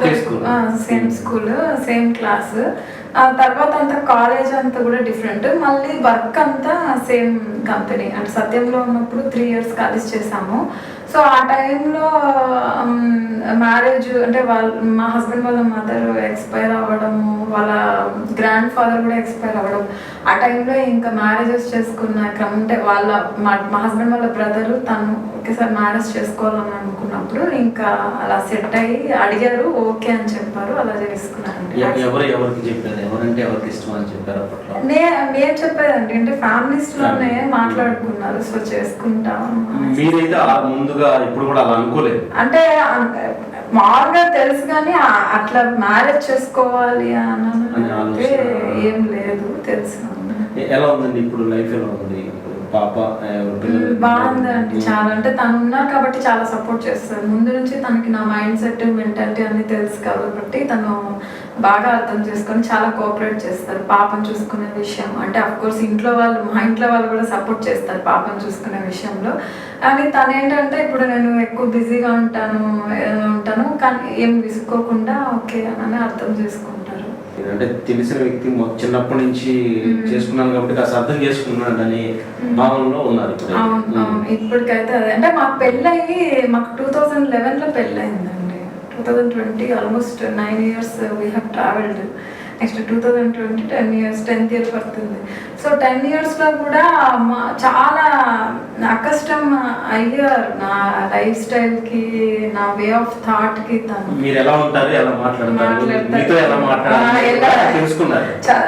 same school same class. ఆ తర్వాత అంతా కాలేజ్ అంతా కూడా డిఫరెంట్, మళ్ళీ వర్క్ అంతా సేమ్ కంపెనీ. అంటే సత్యంలో ఉన్నప్పుడు 3 years కలిసి చేసాము. సో ఆ టైంలో మ్యారేజ్ అంటే మా హస్బెండ్ వాళ్ళ మదర్ ఎక్స్పైర్ అవ్వడము, వాళ్ళ గ్రాండ్ ఫాదర్ కూడా ఎక్స్పైర్ అవ్వడం, ఆ టైంలో ఇంకా మ్యారేజెస్ చేసుకున్న క్రమం. అంటే మా హస్బెండ్ వాళ్ళ బ్రదరు తను ఒకేసారి మ్యారేజ్ చేసుకోవాలని అనుకున్నప్పుడు ఇంకా అలా సెట్ అయ్యి అడిగారు, ఓకే అని చెప్పారు, అలా చేసుకున్నారండి. ఎవరికి చెప్పారు? ఎవరంటే ఎవరికి ఇష్టం అని చెప్పారు అప్పట్లో? నేను చెప్పేదండి, అంటే ఫ్యామిలీస్ లోనే మాట్లాడుకున్నారు, సో చేసుకుంటాం. మీరైతే ముందుగా ఇప్పుడు కూడా అలా అనుకోలేదు? అంటే మామూలుగా తెలుసు కానీ అట్లా మ్యారేజ్ చేసుకోవాలి అని ఏం లేదు, తెలుసు. ఎలా ఉందండి ఇప్పుడు లైఫ్? ఎలా ఉంది పాప? బాగుందండి చాలా. అంటే తను ఉన్నారు కాబట్టి చాలా సపోర్ట్ చేస్తారు. ముందు నుంచి తనకి నా మైండ్ సెట్, మెంటాలిటీ అన్ని తెలుసు కాబట్టి తను బాగా అర్థం చేసుకొని చాలా కోఆపరేట్ చేస్తారు పాపను చూసుకునే విషయం. అంటే అఫ్ కోర్స్ మా ఇంట్లో వాళ్ళు కూడా సపోర్ట్ చేస్తారు పాపను చూసుకునే విషయంలో. కానీ తను ఏంటంటే ఇప్పుడు నేను ఎక్కువ బిజీగా ఉంటాను కానీ ఏం విసుకోకుండా ఓకే అని అర్థం చేసుకుంటారు. అంటే తెలిసిన వ్యక్తి చిన్నప్పటి నుంచి చేసుకున్నాను కాబట్టి కాస్త అర్థం చేసుకున్నాడు అని భావనలో ఉన్నారు. అవును, ఇప్పటికైతే అదే. అంటే మాకు పెళ్ళయి మాకు 2011లో పెళ్ళయిందండి. 2020 almost 9 years we have travelled. Next 2020 10 years, 10th year పడుతుంది. సో 10 yearsలో కూడా చాలా అకష్టం అయ్యారు నా లైఫ్ స్టైల్కి, నా వే ఆఫ్ థాట్కి. తను మీరు ఎలా ఉంటారు, ఎలా మాట్లాడతారు,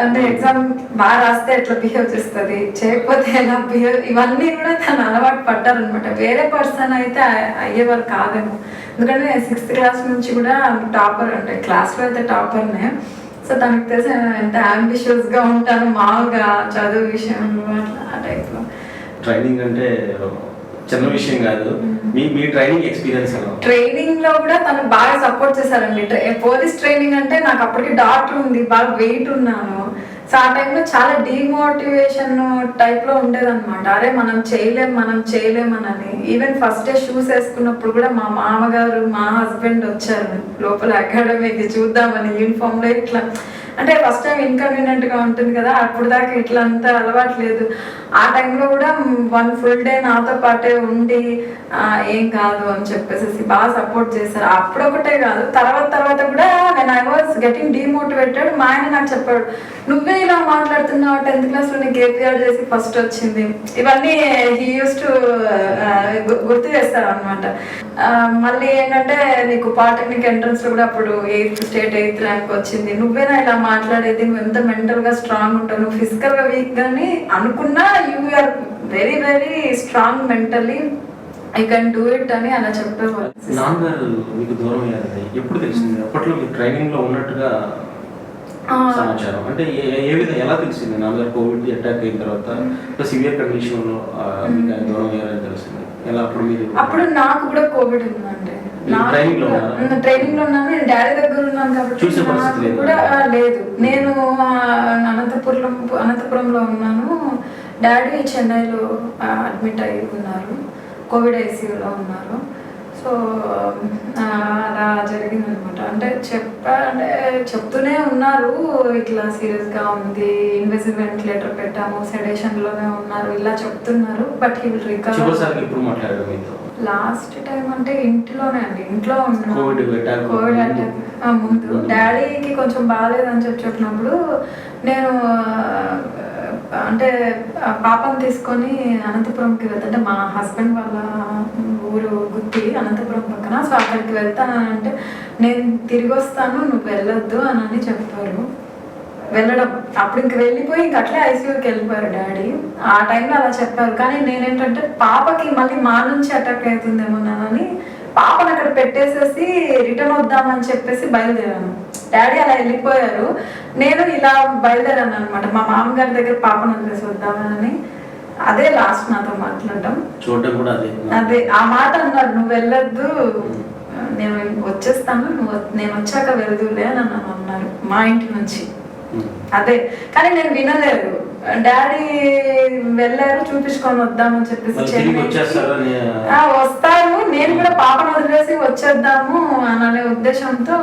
అంటే ఎగ్జామ్ బాగా రాస్తే ఎట్లా బిహేవ్ చేస్తుంది, చేయకపోతే ఎలా బిహేవ్, ఇవన్నీ కూడా తను అలవాటు పడ్డారనమాట. వేరే పర్సన్ అయితే అయ్యేవారు కాదేమో. ఎందుకంటే 6th క్లాస్ నుంచి కూడా టాపర్, అంటే క్లాస్లో అయితే టాపర్నే. సో తనకు తెలిసి ఎంత అంబిషియస్గా ఉంటాను మామూలుగా చదువు విషయంలో, అట్లా ఆ టైప్లో. ట్రైనింగ్ అంటే చిన్న విషయం కాదు. మీ ట్రైనింగ్ ఎక్స్పీరియన్స్ ఎలా? ట్రైనింగ్ లో కూడా తను బాగా సపోర్ట్ చేశారండి. పోలీస్ ట్రైనింగ్ అంటే నాకు అప్పటికి డాక్టర్ ఉంది, బాగా వెయిట్ ఉన్నాను. సో ఆ టైంలో చాలా డిమోటివేషన్ టైప్లో ఉండేదన్నమాట. అరే మనం చేయలేమని. ఈవెన్ ఫస్ట్ డే షూస్ వేసుకున్నప్పుడు కూడా మా మామగారు, మా హస్బెండ్ వచ్చారు లోపల అకాడమీకి చూద్దామని యూనిఫామ్లో. ఇట్లా అంటే ఫస్ట్ టైం ఇన్కన్వీనియంట్గా ఉంటుంది కదా, అప్పుడు దాకా ఇట్లా అంతా అలవాటు లేదు. ఆ టైంలో కూడా 1 full day నాతో పాటే ఉండి ఏం కాదు అని చెప్పేసి బాగా సపోర్ట్ చేశారు. అప్పుడు ఒకటే కాదు, తర్వాత కూడా నేను ఐ వాజ్ గెటింగ్ డిమోటివేటెడ్. మా ఆయన నాకు చెప్పాడు, నువ్వే ఇలా మాట్లాడుతున్నావు, 10th క్లాస్లో నీకు ఏపీఆర్ చేసి ఫస్ట్ వచ్చింది. ఇవన్నీ హీ యూస్ టు గుర్తు చేస్తారు అనమాట. మళ్ళీ ఏంటంటే నీకు పాలిటెక్నిక్ ఎంట్రన్స్లో కూడా అప్పుడు 8th ర్యాంక్ వచ్చింది. నువ్వేనా ఇలా మాట్లాడేది, నువ్వు ఎంత మెంటల్గా స్ట్రాంగ్ ఉంటావు, నువ్వు ఫిజికల్గా వీక్ కానీ అనుకున్నా you are very very strong mentally, I can do it అని అలా చెప్పేవాళ్ళు. నాన్నగారు మీకు దూరం అయ్యారు ఎప్పుడు తెలిసింది? అప్పట్లో మీరు ట్రైనింగ్ లో ఉన్నట్టుగా సమాచారం అంటే ఏ విధంగా ఎలా తెలిసింది? నాన్నగారు కోవిడ్ అటాక్ అయిన తర్వాత సివియర్ కండిషన్ లో మీకు దూరం అయ్యారని తెలిసింది ఎలా? అప్పుడు నాకు కూడా కోవిడ్ ఉందండి. ట్రైనింగ్ లో ఉన్నాను, నేను డాడీ దగ్గర ఉన్నాను కాబట్టి నాకు కూడా లేదు. నేను అనంతపురంలో ఉన్నాను, డాడీ చెన్నైలో అడ్మిట్ అయ్యి ఉన్నారు, కోవిడ్ ఐసీయూలో ఉన్నారు. సో అలా జరిగింది అనమాట. అంటే అంటే చెప్తూనే ఉన్నారు ఇట్లా సీరియస్గా ఉంది, ఇన్వెసివ్ వెంటిలేటర్ పెట్టాము, సెడేషన్లోనే ఉన్నారు, ఇలా చెప్తున్నారు. But he will recover. ఇప్పుడు మాట్లాడారు మీతో లాస్ట్ టైం అంటే ఇంట్లోనే అండి, ఇంట్లో ఉన్నాను. కోవిడ్ అటాక్ ముందు డాడీకి కొంచెం బాగాలేదని చెప్పినప్పుడు నేను అంటే పాపను తీసుకొని అనంతపురంకి వెళ్తా, అంటే మా హస్బెండ్ వాళ్ళ ఊరు గుత్తి అనంతపురం పక్కన. సో అక్కడికి వెళ్తానంటే నేను తిరిగి వస్తాను, నువ్వు వెళ్ళొద్దు అని చెప్పారు. వెళ్ళడం అప్పుడు ఇంక వెళ్ళిపోయి ఇంక అట్లే ఐసీయూకి వెళ్ళిపోయారు డాడీ. ఆ టైంలో అలా చెప్పారు. కానీ నేనేంటంటే పాపకి మళ్ళీ మా నుంచి అటాక్ అవుతుందేమోనని పాపను అక్కడ పెట్టేసేసి రిటర్న్ వద్దామని చెప్పేసి బయలుదేరాను. డాడీ అలా వెళ్ళిపోయారు, నేను ఇలా బయలుదేరాను అనమాట. మా మామగారి దగ్గర పాపను వదిలేసి వద్దామని. అదే లాస్ట్ నాతో మాట్లాడడం, చూడడం కూడా అదే ఆ మాట అన్నారు, నువ్వు వెళ్ళొద్దు, నేను వచ్చేస్తాను, నేను వచ్చాక వెళ్దులే అని అన్నారు మా ఇంటి నుంచి. అదే కానీ నేను వినలేదు. డాడీ వెళ్ళారు, చూపించుకొని వద్దామని చెప్పేసి వస్తారు, నేను కూడా పాపను వదిలేసి వచ్చేద్దాము అనే ఉద్దేశంతో.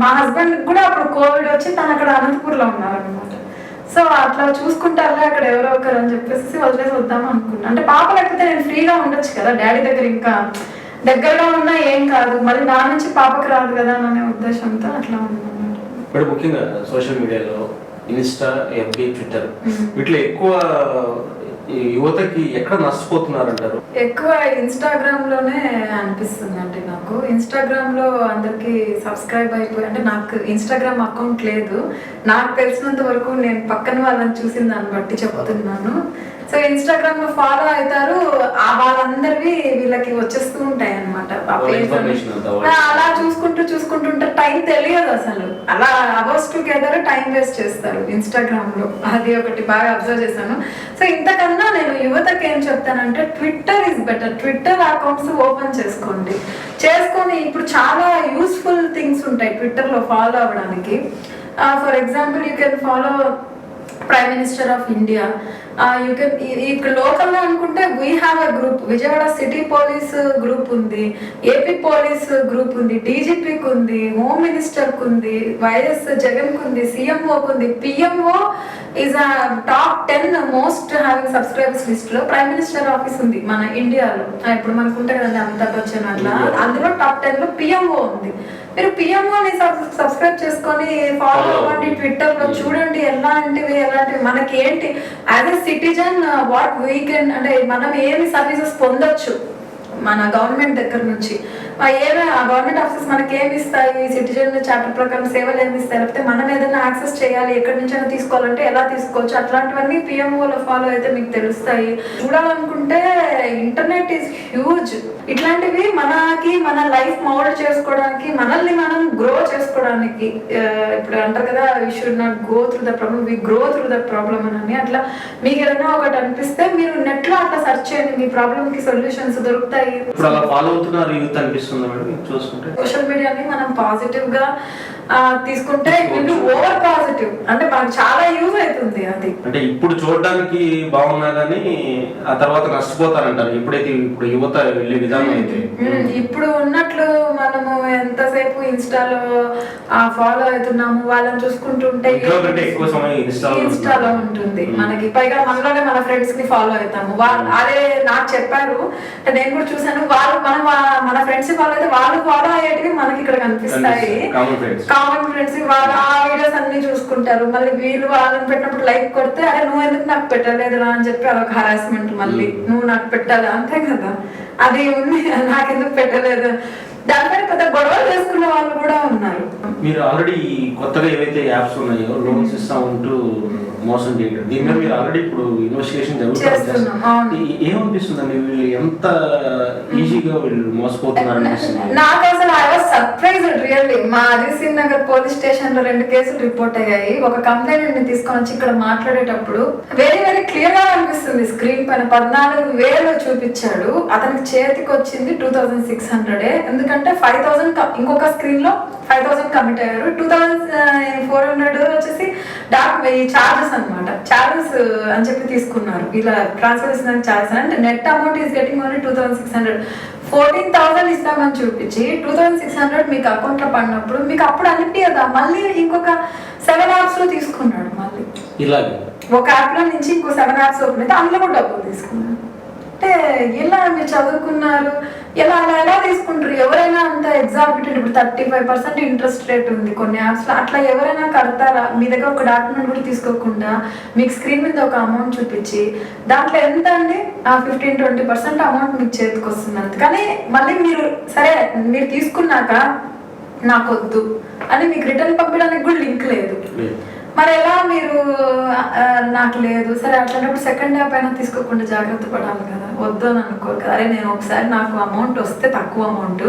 మా హస్బెండ్ కూడా అప్పుడు కోవిడ్ వచ్చి తను అక్కడ అనంతపూర్లో ఉన్నారనమాట. సో అట్లా చూసుకుంటారులే అక్కడ ఎవరో ఒకరు అని చెప్పేసి వదిలేసి వద్దాము అనుకున్నాను. అంటే పాప లేకపోతే నేను ఫ్రీగా ఉండొచ్చు కదా డాడీ దగ్గర, ఇంకా దగ్గరలో ఉన్నా ఏం కాదు, మళ్ళీ నా నుంచి పాపకి రాదు కదా అనే ఉద్దేశంతో అట్లా ఉన్నాను. ఇప్పుడు ముఖ్యంగా సోషల్ మీడియాలో ఇన్స్టా, ఎఫ్బి, ట్విట్టర్ వీటిలో ఎక్కువ యువతకి ఎక్కడ నష్టపోతున్నారంటారు? ఎక్కువ ఇన్స్టాగ్రామ్ లోనే అనిపిస్తుంది అంటే నాకు. ఇన్స్టాగ్రామ్ లో అందరికి సబ్స్క్రైబ్ అయిపోయి, అంటే నాకు ఇన్స్టాగ్రామ్ అకౌంట్ లేదు, నాకు తెలిసినంత వరకు నేను పక్కన వాళ్ళని చూసిన దాన్ని బట్టి చెప్తున్నాను. సో ఇన్స్టాగ్రామ్ లో ఫాలో అవుతారు, ఆ వాళ్ళందరివి వీళ్ళకి వచ్చేస్తూ ఉంటాయి అనమాట. అలా చూసుకుంటుంటే టైం తెలియదు అసలు, అలా అవర్స్ టుగెదర్ టైం వేస్ట్ చేస్తారు ఇన్స్టాగ్రామ్ లో. అది ఒకటి బాగా అబ్జర్వ్ చేశాను. సో ఇంతకన్నా నేను యువతకి ఏం చెప్తానంటే Twitter is better. Twitter accounts open చేసుకొని ఇప్పుడు చాలా యూస్ఫుల్ థింగ్స్ ఉంటాయి ట్విట్టర్ లో ఫాలో అవ్వడానికి. For example you can follow prime minister of India. You can ఇక్కడ లోకల్లో అనుకుంటే we have a group, Vijayawada city police group ఉంది, ఏపీ పోలీస్ గ్రూప్ ఉంది, డీజీపీకి ఉంది, హోమ్ మినిస్టర్కి ఉంది, వైఎస్ జగన్కి ఉంది, సీఎంఓకి ఉంది. పిఎంఓ ఈజ్ ఆ top 10 most having subscribers list లో ప్రైమ్ మినిస్టర్ ఆఫీస్ ఉంది మన ఇండియాలో. ఇప్పుడు మనకు ఉంటాయి కదండి అమితాబ్ బచ్చన్ అట్లా, అందులో టాప్ 10 లో పిఎంఓ ఉంది. మీరు పిఎంఓని సబ్స్క్రైబ్ చేసుకొని ఫాలో అవ్వండి, ట్విట్టర్ లో చూడండి ఎలాంటివి మనకి ఏంటి as a citizen what we can, అంటే మనం ఏమి సర్వీసెస్ పొందొచ్చు మన గవర్నమెంట్ దగ్గర నుంచి, ఏమి ఆ గవర్నమెంట్ ఆఫీసెస్ మనకి ఏమి ఇస్తాయి, సిటిజన్ చార్టర్ ప్రకారం సేవలు ఏమి ఇస్తాయి, లేకపోతే మనం ఏదైనా యాక్సెస్ చేయాలి, ఎక్కడి నుంచైనా తీసుకోవాలంటే ఎలా తీసుకోవచ్చు, అట్లాంటివన్నీ పిఎంఓలో ఫాలో అయితే మీకు తెలుస్తాయి. చూడాలనుకుంటే ఇంటర్నెట్ ఈజ్ హ్యూజ్. ఇట్లాంటివి మన లైఫ్ మోల్డ్ చేసుకోవడానికి, మనల్ని మనం గ్రో చేసుకోవడానికి. ఇప్పుడు అంటారు కదా, we should not go through the problem, we grow through the problem అని. అట్లా మీకు ఏదైనా ఒకటి అనిపిస్తే మీరు నెట్ లో అట్లా సెర్చ్ చేయండి, మీ ప్రాబ్లమ్ కి సొల్యూషన్స్ దొరుకుతాయి. సోషల్ మీడియాని మనం పాజిటివ్ గా తీసుకుంటే ఓవర్ పాజిటివ్, అంటే మనకు చాలా యూజ్ అవుతుంది. అది అంటే ఇప్పుడు చూడడానికి బాగున్నా కానీ ఆ తర్వాత నష్టపోతారంటారు ఎప్పుడైతే ఇప్పుడు యువత వెళ్ళే విధానం అయితే. ఇప్పుడు ఉన్నట్లు మనము ఎంతసేపు ఇన్స్టాలో ఫాలో అవుతున్నాము, వాళ్ళని చూసుకుంటుంటే ఇన్స్టాలో ఉంటుంది మనకి. పైగా మనలోనే మన ఫ్రెండ్స్ ని ఫాలో అవుతాము. అదే నాకు చెప్పారు, నేను కూడా చూసాను, మన ఫ్రెండ్స్ ఫాలో అయితే వాళ్ళు ఫాలో అయ్యేటివి మనకి ఇక్కడ కనిపిస్తాయి. కామన్ ఫ్రెండ్స్ వాళ్ళు ఆ వీడియోస్ అన్ని చూసుకుంటారు. మళ్ళీ వీళ్ళు వాళ్ళని పెట్టినప్పుడు లైక్ కొడితే అరే నువ్వు ఎందుకు నాకు పెట్టలేదురా అని చెప్పి అదొక హరాస్మెంట్. మళ్ళీ నువ్వు నాకు పెట్టాలి అంతే కదా, అది ఉంది, నాకెందుకు పెట్టలేదు, దానిపైన పెద్ద గొడవలు చేసుకునే వాళ్ళు కూడా ఉన్నారు. మీరు ఆల్రెడీ కొత్తగా ఏవైతే యాప్స్ ఉన్నాయో లోన్స్ ఇస్తా ఉంటూ మోసం చేయడం, దీని మీద మీరు ఆల్రెడీ ఇప్పుడు ఇన్వెస్టిగేషన్ జరుగుతుంది. ఏమనిపిస్తుందండి, వీళ్ళు ఎంత ఈజీగా వీళ్ళు మోసపోతున్నారు అనిపిస్తుంది నాకు. అసలు ఐ వాజ్ సర్ప్రైజ్డ్ రియల్లీ. మా అజిత్ నగర్ పోలీస్ స్టేషన్ లో 2 కేసులు రిపోర్ట్ అయ్యాయి. ఒక కంప్లైంట్ ని తీసుకొని వచ్చి ఇక్కడ మాట్లాడేటప్పుడు వెరీ వెరీ క్లియర్ గా అనిపిస్తుంది. స్క్రీన్ పైన 14,000 చూపించాడు, అతనికి చేతికి వచ్చింది 2,600. ఎందుకంటే 5,000 ఇంకొక స్క్రీన్ లో 5,000 కమిట్ అయ్యారు, 2,400 వచ్చేసి చార్జెస్ అనమాట. చార్జెస్ అని చెప్పి తీసుకున్నారు, ఇలా ట్రాన్స్ఫర్ చేసిన చార్జెస్. అంటే net amount is getting only 2,600. 14,000 ఇస్తామని చూపించి 2,600 మీకు అకౌంట్ లో పడినప్పుడు మీకు అప్పుడు అనిపించదా మళ్ళీ ఇంకొక 7 యాప్స్ లో తీసుకున్నాడు. మళ్ళీ ఇలాగే ఒక యాప్ లో నుంచి ఇంకో 7 యాప్స్ ఓపెన్ అయితే అందులో కూడా డబ్బులు తీసుకున్నాడు. అంటే ఎలా మీరు చదువుకున్నారు, ఎలా తీసుకుంటారు? ఎవరైనా అంత ఎగ్జార్బిటెంట్, ఇప్పుడు 35% ఇంట్రెస్ట్ రేట్ ఉంది కొన్ని యాప్స్లో, అట్లా ఎవరైనా కడతారా? మీ దగ్గర ఒక డాక్యుమెంట్ కూడా తీసుకోకుండా మీకు స్క్రీన్ మీద ఒక అమౌంట్ చూపించి దాంట్లో ఎంత అండి 15-20% అమౌంట్ మీకు చేతికి వస్తుంది అంత. కానీ మళ్ళీ మీరు సరే మీరు తీసుకున్నాక నాకు వద్దు అని మీకు రిటర్న్ పంపించడానికి కూడా లింక్ లేదు. మరి ఎలా మీరు నాకు లేదు సరే అట్లాంటప్పుడు సెకండ్ యాప్ అయినా తీసుకోకుండా జాగ్రత్త పడాలి కదా. వద్దు అని అనుకోరు కదా. అరే నేను ఒకసారి నాకు అమౌంట్ వస్తే తక్కువ అమౌంట్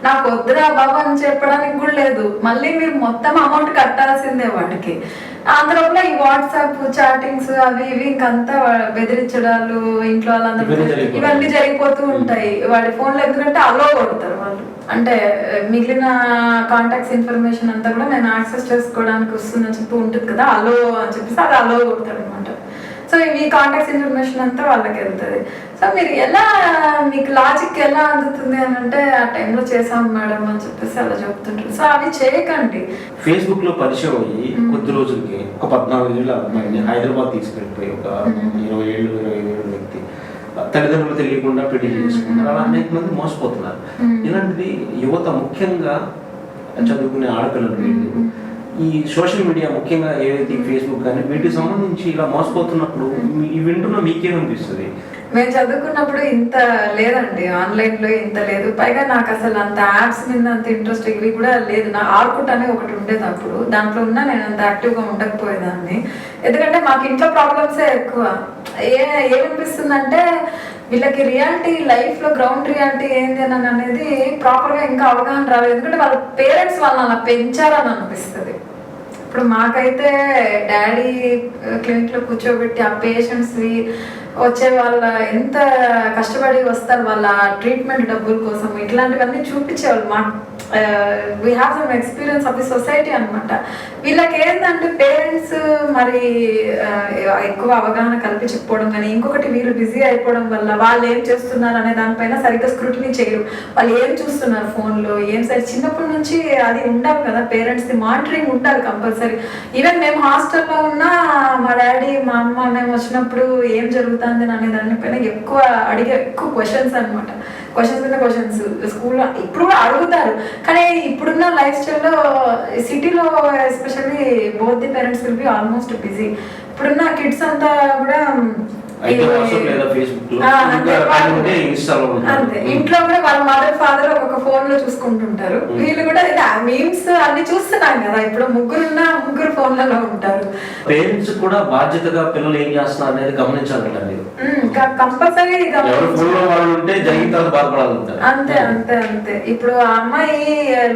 నాకు వద్దురా బాబు అని చెప్పడానికి కూడా లేదు. మళ్ళీ మీరు మొత్తం అమౌంట్ కట్టాల్సిందే వాడికి. అందులోపల ఈ వాట్సాప్ చాటింగ్స్ అవి ఇవి ఇంకంతా బెదిరించడాలు ఇంట్లో వాళ్ళందరూ ఇవన్నీ జరిగిపోతూ ఉంటాయి వాడి ఫోన్లో. ఎందుకంటే అలో కొడతారు వాళ్ళు, అంటే మిగిలిన కాంటాక్ట్స్ ఇన్ఫర్మేషన్ అంతా కూడా నేను యాక్సెస్ చేసుకోవడానికి వస్తుందని చెప్పి ఉంటుంది కదా, అలో అని చెప్పేసి అది అలో కొడతాడు అనమాట. సో ఈ కాంటాక్ట్స్ ఇన్ఫర్మేషన్ అంతా వాళ్ళకి వెళ్తుంది. సో మీరు ఎలా మీకు లాజిక్ ఎలా అందుతుంది అని అంటే ఆ టైంలో చేసాం మేడం అని చెప్పేసి అలా చెప్తుంటారు. సో అవి చేయకండి. ఫేస్బుక్ లో పరిచయం అయ్యి కొద్ది రోజులకి ఒక 14 ఏళ్ళ అమ్మాయిని హైదరాబాద్ తీసుకెళ్ళిపోయి ఒక 20 ఏళ్ళు 25 ఏళ్ళ వ్యక్తి తల్లిదండ్రులు తెలియకుండా పెళ్లి చేసుకున్నారు. అలా అనేక మంది మోసపోతున్నారు. ఇలాంటిది యువత ముఖ్యంగా చదువుకునే ఆడపిల్లలు ఈ సోషల్ మీడియా ముఖ్యంగా ఏదైతే ఫేస్బుక్ కానీ వీటికి సంబంధించి ఇలా మోసపోతున్నప్పుడు ఈ వింటున్న మీకేమనిపిస్తుంది? మేము చదువుకున్నప్పుడు ఇంత లేదండి, ఆన్లైన్లో ఇంత లేదు. పైగా నాకు అసలు అంత యాప్స్ మీద అంత ఇంట్రెస్ట్ ఇవి కూడా లేదు. నా ఆర్కుట్ అనే ఒకటి ఉండేది అప్పుడు, దాంట్లో ఉన్నా నేను అంత యాక్టివ్గా ఉండకపోయేదాన్ని. ఎందుకంటే మాకు ఇంట్లో ప్రాబ్లమ్సే ఎక్కువ. ఏమనిపిస్తుందంటే వీళ్ళకి రియాలిటీ లైఫ్లో గ్రౌండ్ రియాలిటీ ఏంది అని అనేది ప్రాపర్గా ఇంకా అవగాహన రాలేదు. ఎందుకంటే వాళ్ళ పేరెంట్స్ వాళ్ళని అలా పెంచారని అనిపిస్తుంది. ఇప్పుడు మాకైతే డాడీ క్లినిక్లో కూర్చోబెట్టి ఆ పేషెంట్స్వి వచ్చే వాళ్ళ ఎంత కష్టపడి వస్తారు వాళ్ళ ట్రీట్మెంట్ డబ్బుల కోసం ఇట్లాంటివన్నీ చూపించేవాళ్ళు. మా we have some experience of the society అనమాట. వీళ్ళకి ఏంటంటే పేరెంట్స్ మరి ఎక్కువ అవగాహన కల్పించకపోవడం కానీ, ఇంకొకటి వీళ్ళు బిజీ అయిపోవడం వల్ల వాళ్ళు ఏం చేస్తున్నారు అనే దానిపైన సరిగ్గా స్క్రూటినీ చేయరు. వాళ్ళు ఏం చూస్తున్నారు ఫోన్లో ఏం సరే చిన్నప్పటి నుంచి అది ఉండాలి కదా, పేరెంట్స్ది మానిటరింగ్ ఉండాలి కంపల్సరీ. ఈవెన్ మేము హాస్టల్లో ఉన్నా మా డాడీ మా అమ్మ మేము వచ్చినప్పుడు ఏం జరుగుతుంది అనే దానిపైన ఎక్కువ ఎక్కువ క్వశ్చన్స్ అనమాట. క్వశ్చన్స్ మీద క్వశ్చన్స్ స్కూల్లో ఇప్పుడు కూడా అడుగుతారు. కానీ ఇప్పుడున్న లైఫ్ స్టైల్లో సిటీలో especially both the parents will be almost busy. ఇప్పుడున్న కిడ్స్ అంతా కూడా ఇంట్లో కూడా వాళ్ళ మదర్ ఫాదర్ ఒక ఫోన్ లో చూసుకుంటుంటారు. వీళ్ళు కూడా మీమ్స్ అన్ని చూస్తున్నాం కదా, ఇప్పుడు ముగ్గురు ఫోన్లలో ఉంటారు. పేరెంట్స్ కూడా బాధ్యతగా పిల్లలు ఏం చేస్తున్నారు అనేది గమనించాలండి. కంపల్సరీ అంతే అంతే అంతే. ఇప్పుడు ఆ అమ్మాయి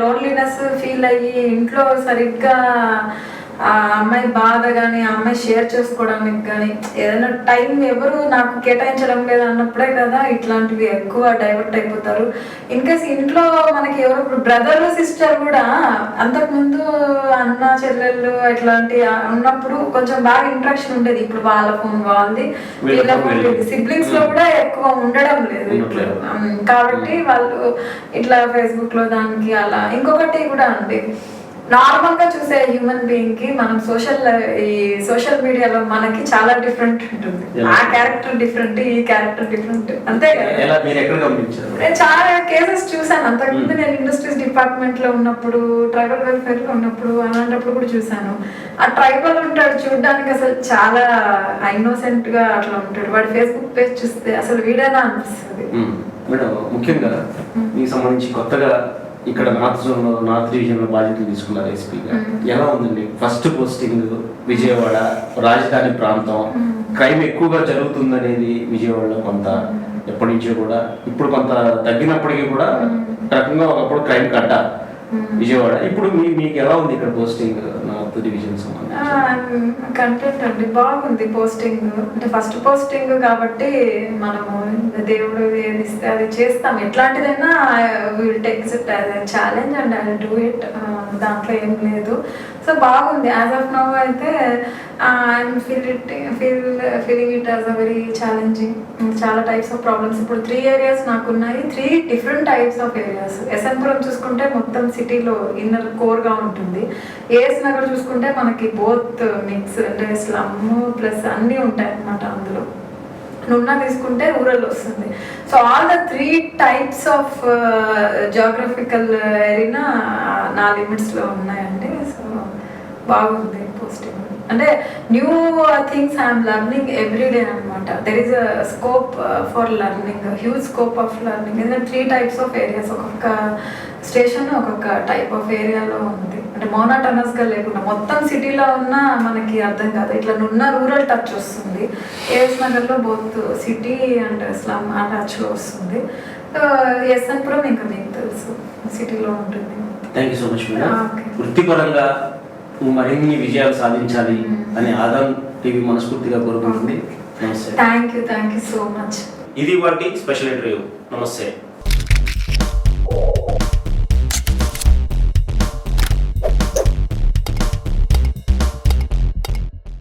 లోన్లీనెస్ ఫీల్ అయ్యి ఇంట్లో సరిగ్గా ఆ అమ్మాయి బాధ కానీ ఆ అమ్మాయి షేర్ చేసుకోవడానికి కానీ ఏదైనా టైం ఎవరు నాకు కేటాయించడం లేదు అన్నప్పుడే కదా ఇట్లాంటివి ఎక్కువ డైవర్ట్ అయిపోతారు. ఇన్కేస్ ఇంట్లో మనకి ఎవరు ఇప్పుడు బ్రదర్ సిస్టర్ కూడా అంతకుముందు అన్న చెల్లెళ్ళు ఇట్లాంటి ఉన్నప్పుడు కొంచెం బాగా ఇంట్రాక్షన్ ఉండేది. ఇప్పుడు వాళ్ళ ఫోన్ వాళ్ళది, వీళ్ళ ఫోన్ సిబ్లింగ్స్ లో కూడా ఎక్కువ ఉండడం లేదు ఇప్పుడు. కాబట్టి వాళ్ళు ఇట్లా ఫేస్బుక్ లో దానికి అలా. ఇంకొకటి కూడా అండి, నార్మల్ గా చూసే హ్యూమన్ బీయింగ్ కి మనం సోషల్ మీడియాలో మనకి చాలా డిఫరెంట్ ఉంటుంది. ఆ క్యారెక్టర్ డిఫరెంట్, ఈ క్యారెక్టర్ డిఫరెంట్, అంతే కదా. నేను చాలా కేసెస్ చూసాను అంతకుముందు. నేను ఇండస్ట్రీస్ డిపార్ట్మెంట్ లో ఉన్నప్పుడు, ట్రైబల్ వెల్ఫేర్ లో ఉన్నప్పుడు అలాంటప్పుడు కూడా చూసాను. ఆ ట్రైబల్ ఉంటాడు చూడడానికి అసలు చాలా ఇన్నోసెంట్ గా అట్లా ఉంటాడు. వాడి ఫేస్బుక్ పేజ్ చూస్తే అసలు వీడేనా అనిపిస్తుంది. మేడం, ముఖ్యంగా మీకు సంబంధించి కొత్తగా ఇక్కడ నార్త్ డివిజన్ లో బాధ్యతలు తీసుకున్నారు ఎస్పీగా. ఎలా ఉందండి ఫస్ట్ పోస్టింగ్? విజయవాడ రాజధాని ప్రాంతం, క్రైమ్ ఎక్కువగా జరుగుతుందనేది విజయవాడలో కొంత ఎప్పటి నుంచో కూడా, ఇప్పుడు కొంత తగ్గినప్పటికీ కూడా రకంగా ఒకప్పుడు క్రైమ్ కట్ట విజయవాడ. ఇప్పుడు మీకు ఎలా ఉంది ఇక్కడ పోస్టింగ్ నార్త్ డివిజన్ సంబంధించి? కంటెంట్ అండి బాగుంది పోస్టింగ్. అంటే ఫస్ట్ పోస్టింగ్ కాబట్టి మనము దేవుడు ఏది ఇస్తే అది చేస్తాం. ఎట్లాంటిదైనా will take it as a challenge and I will do it. దాంట్లో ఏం లేదు. సో బాగుంది. యాజ్ ఆఫ్ నౌ అయితే I'm feeling it as a very challenging. చాలా టైప్స్ ఆఫ్ ప్రాబ్లమ్స్. ఇప్పుడు 3 ఏరియాస్ నాకున్నాయి, 3 different types of areas. SN Puram చూసుకుంటే మొత్తం సిటీలో ఇన్నర్ కోర్గా ఉంటుంది. ఏఎస్ నగర్ చూసుకుంటే మనకి బోత్ మిక్స్, అంటే స్లమ్ ప్లస్ అన్నీ ఉంటాయి అన్నమాట అందులో. నున్నా తీసుకుంటే రూరల్ వస్తుంది. So all the 3 types of geographical area నా లిమిట్స్లో ఉన్నాయండి. సో బాగుంది, పాజిటివ్. అంటే new things I'm learning everyday అనమాట. There is a scope for learning, huge scope of learning. ఎందుకంటే 3 టైప్స్ ఆఫ్ ఏరియాస్, ఒక్కొక్క స్టేషన్ ఒక్కొక్క టైప్ ఆఫ్ ఏరియాలో ఉంది. అంటే మోనోటనస్గా లేకుండా మొత్తం సిటీలో ఉన్న మనకి అర్థం కాదు, ఇట్లా నున్న రూరల్ టచ్ వస్తుంది. ఏఎస్ నగర్లో బోత్ సిటీ అండ్ స్లమ్ ఆ టచ్లో వస్తుంది. ఎస్ఎన్పురం ఇంకా మీకు తెలుసు సిటీలో ఉంటుంది. Thank you so much madam. Okay. వృత్తిపరంగా మరిన్ని విజయాలు సాధించాలి అని ఆదాం టీవీ మనస్ఫూర్తిగా కోరుకుంటుంది. నమస్తే. Thank you so much. ఇది వాటి స్పెషల్ ఇంటర్వ్యూ. నమస్తే.